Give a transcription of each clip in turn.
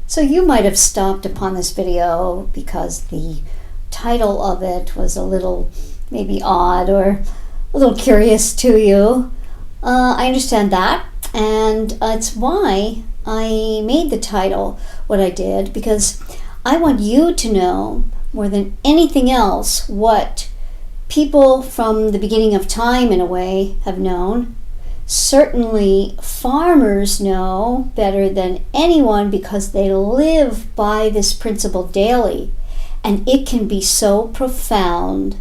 So you might have stopped upon this video because the title of it was a little maybe odd or a little curious to you. I understand that, and it's why I made the title what I did, because I want you to know more than anything else what people from the beginning of time, in a way, have known. Certainly farmers know better than anyone because they live by this principle daily, and it can be so profound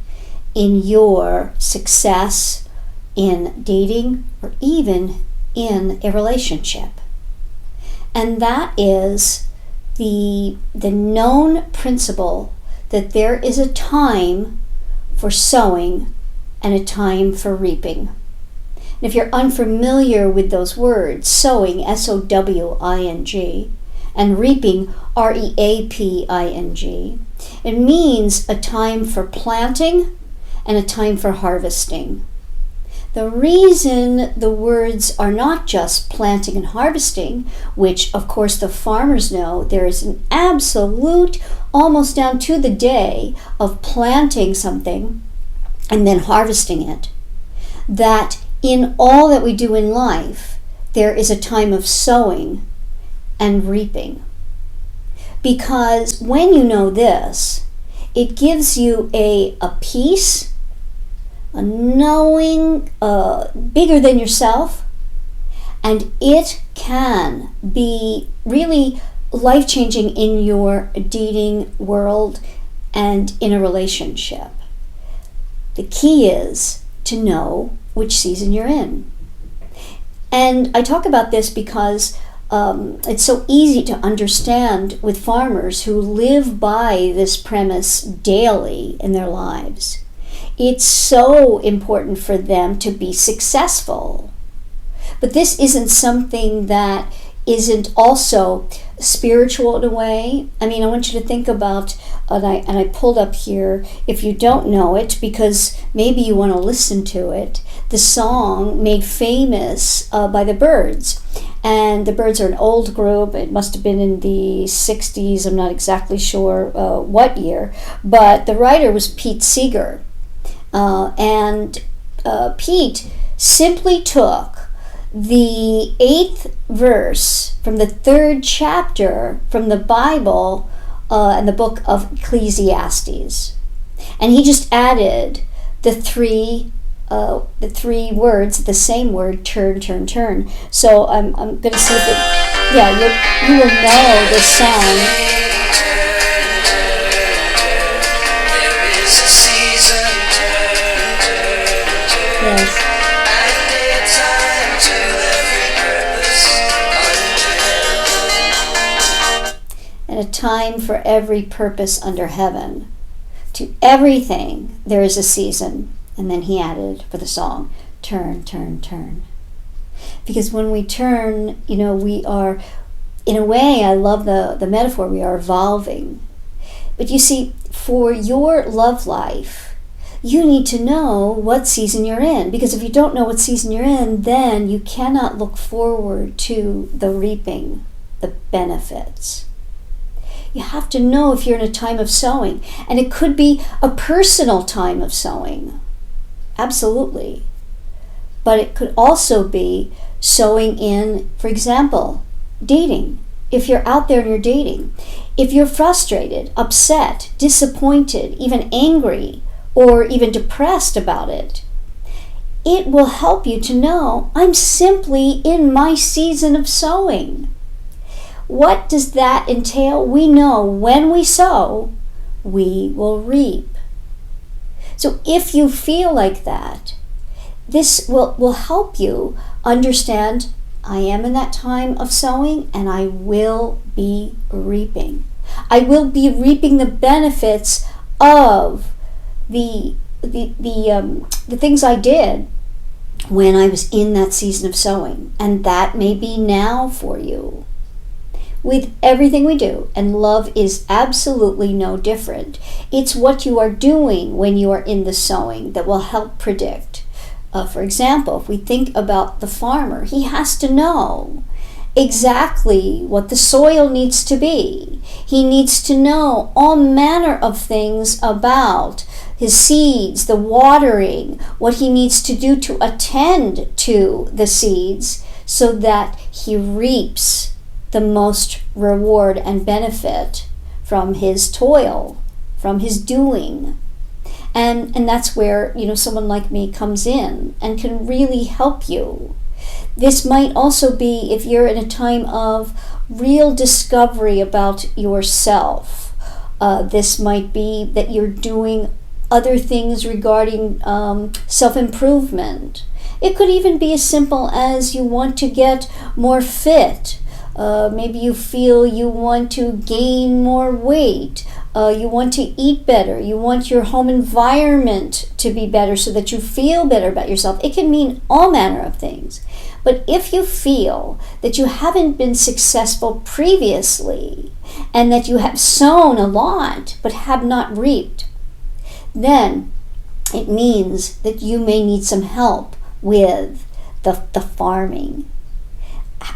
in your success in dating or even in a relationship. And that is the known principle that there is a time for sowing and a time for reaping. And if you're unfamiliar with those words, sowing, S-O-W-I-N-G, and reaping, R-E-A-P-I-N-G, it means a time for planting and a time for harvesting. The reason the words are not just planting and harvesting, which of course the farmers know, there is an absolute, almost down to the day, of planting something and then harvesting it, that in all that we do in life, there is a time of sowing and reaping. Because when you know this, it gives you a peace, a knowing bigger than yourself, and it can be really life-changing in your dating world and in a relationship. The key is to know which season you're in. And I talk about this because it's so easy to understand with farmers who live by this premise daily in their lives. It's so important for them to be successful. But this isn't something that isn't also spiritual in a way. I mean, I want you to think about, and I pulled up here, if you don't know it, because maybe you want to listen to it, the song made famous by the Byrds. And the Byrds are an old group. It must have been in the 60s. I'm not exactly sure what year. But the writer was Pete Seeger. And Pete simply took the 8th verse from the 3rd chapter from the Bible and the book of Ecclesiastes. And he just added the three words, the same word, turn, turn, turn. So I'm going to see if it, you will know this song. Yes. And a time for every purpose under heaven. To everything there is a season. And then he added for the song, turn, turn, turn. Because when we turn, we are, in a way, I love the metaphor, we are evolving. But you see, for your love life, you need to know what season you're in. Because if you don't know what season you're in, then you cannot look forward to the reaping, the benefits. You have to know if you're in a time of sowing. And it could be a personal time of sowing. Absolutely. But it could also be sowing in, for example, dating. If you're out there and you're dating, if you're frustrated, upset, disappointed, even angry, or even depressed about it, it will help you to know, I'm simply in my season of sowing. What does that entail? We know when we sow, we will reap. So if you feel like that, this will help you understand, I am in that time of sowing and I will be reaping. I will be reaping the benefits of the things I did when I was in that season of sowing. And that may be now for you. With everything we do, and love is absolutely no different. It's what you are doing when you are in the sowing that will help predict. For example, if we think about the farmer, he has to know exactly what the soil needs to be. He needs to know all manner of things about his seeds, the watering, what he needs to do to attend to the seeds so that he reaps the most reward and benefit from his toil, from his doing. And that's where, someone like me comes in and can really help you. This might also be if you're in a time of real discovery about yourself. This might be that you're doing other things regarding self-improvement. It could even be as simple as you want to get more fit. Maybe you feel you want to gain more weight. You want to eat better. You want your home environment to be better so that you feel better about yourself. It can mean all manner of things. But if you feel that you haven't been successful previously and that you have sown a lot but have not reaped, then it means that you may need some help with the farming.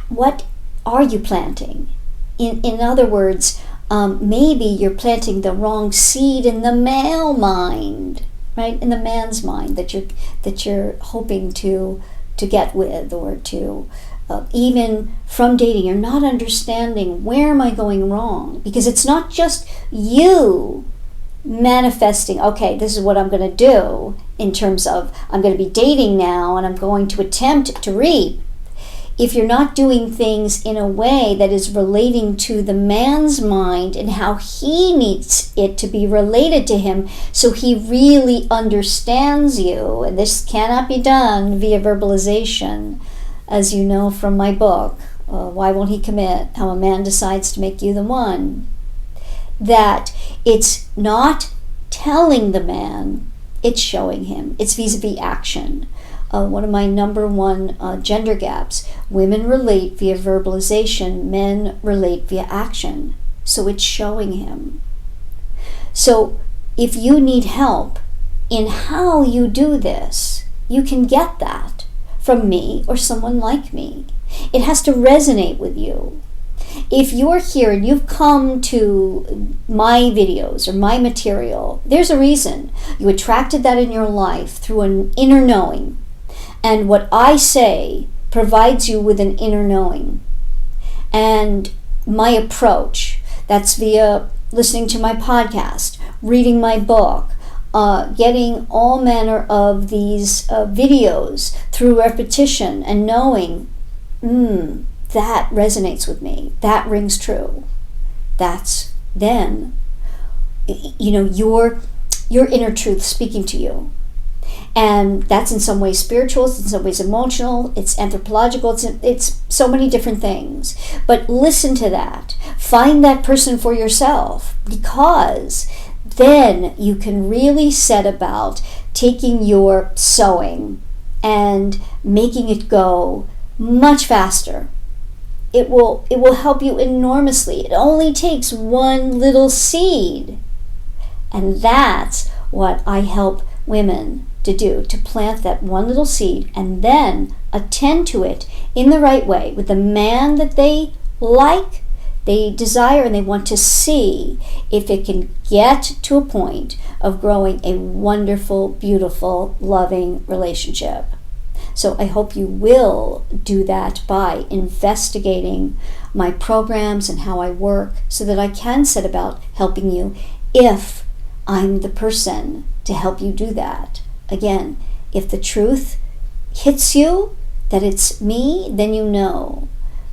What are you planting? In other words, maybe you're planting the wrong seed in the male mind, right? In the man's mind that you're hoping to get with, or to even from dating, you're not understanding, where am I going wrong? Because it's not just you manifesting, okay, this is what I'm going to do in terms of I'm going to be dating now and I'm going to attempt to reap. If you're not doing things in a way that is relating to the man's mind and how he needs it to be related to him so he really understands you, and this cannot be done via verbalization, as you know from my book, Why Won't He Commit? How a Man Decides to Make You the One, that it's not telling the man, it's showing him. It's vis-a-vis action. One of my number one gender gaps. Women relate via verbalization, men relate via action. So it's showing him. So if you need help in how you do this, you can get that from me or someone like me. It has to resonate with you. If you're here and you've come to my videos or my material, there's a reason. You attracted that in your life through an inner knowing. And what I say provides you with an inner knowing. And my approach, that's via listening to my podcast, reading my book, getting all manner of these videos through repetition and knowing, that resonates with me, that rings true. That's then, your inner truth speaking to you. And that's in some ways spiritual, it's in some ways emotional, it's anthropological, it's so many different things. But listen to that. Find that person for yourself, because then you can really set about taking your sowing and making it go much faster. It will help you enormously. It only takes one little seed. And that's what I help women to do, to plant that one little seed and then attend to it in the right way with the man that they like, they desire, and they want to see if it can get to a point of growing a wonderful, beautiful, loving relationship. So I hope you will do that by investigating my programs and how I work so that I can set about helping you if I'm the person to help you do that. Again, if the truth hits you that it's me, then you know.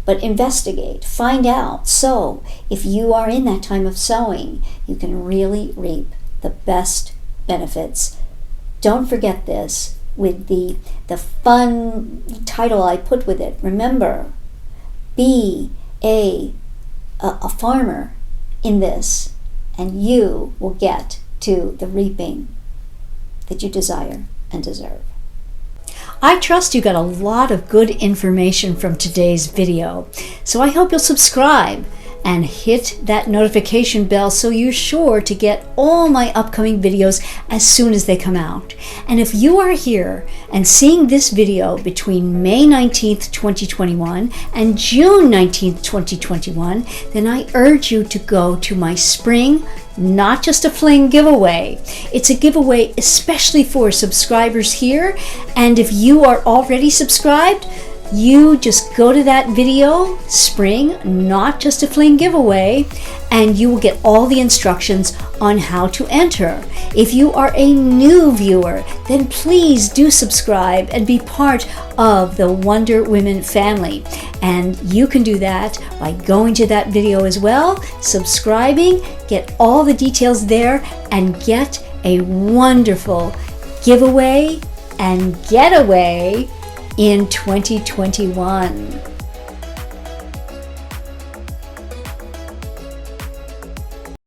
But investigate, find out. So if you are in that time of sowing, you can really reap the best benefits. Don't forget this with the fun title I put with it. Remember, be a farmer in this, and you will get to the reaping that you desire and deserve. I trust you got a lot of good information from today's video, so I hope you'll subscribe and hit that notification bell so you're sure to get all my upcoming videos as soon as they come out. And if you are here and seeing this video between May 19th, 2021 and June 19th, 2021, then I urge you to go to my spring Not Just a Fling giveaway. It's a giveaway especially for subscribers here, and if you are already subscribed, you just go to that video, Spring Not Just a Fling giveaway, and you will get all the instructions on how to enter. If you are a new viewer, then please do subscribe and be part of the Wonder Women family. And you can do that by going to that video as well, subscribing, get all the details there, and get a wonderful giveaway and getaway in 2021.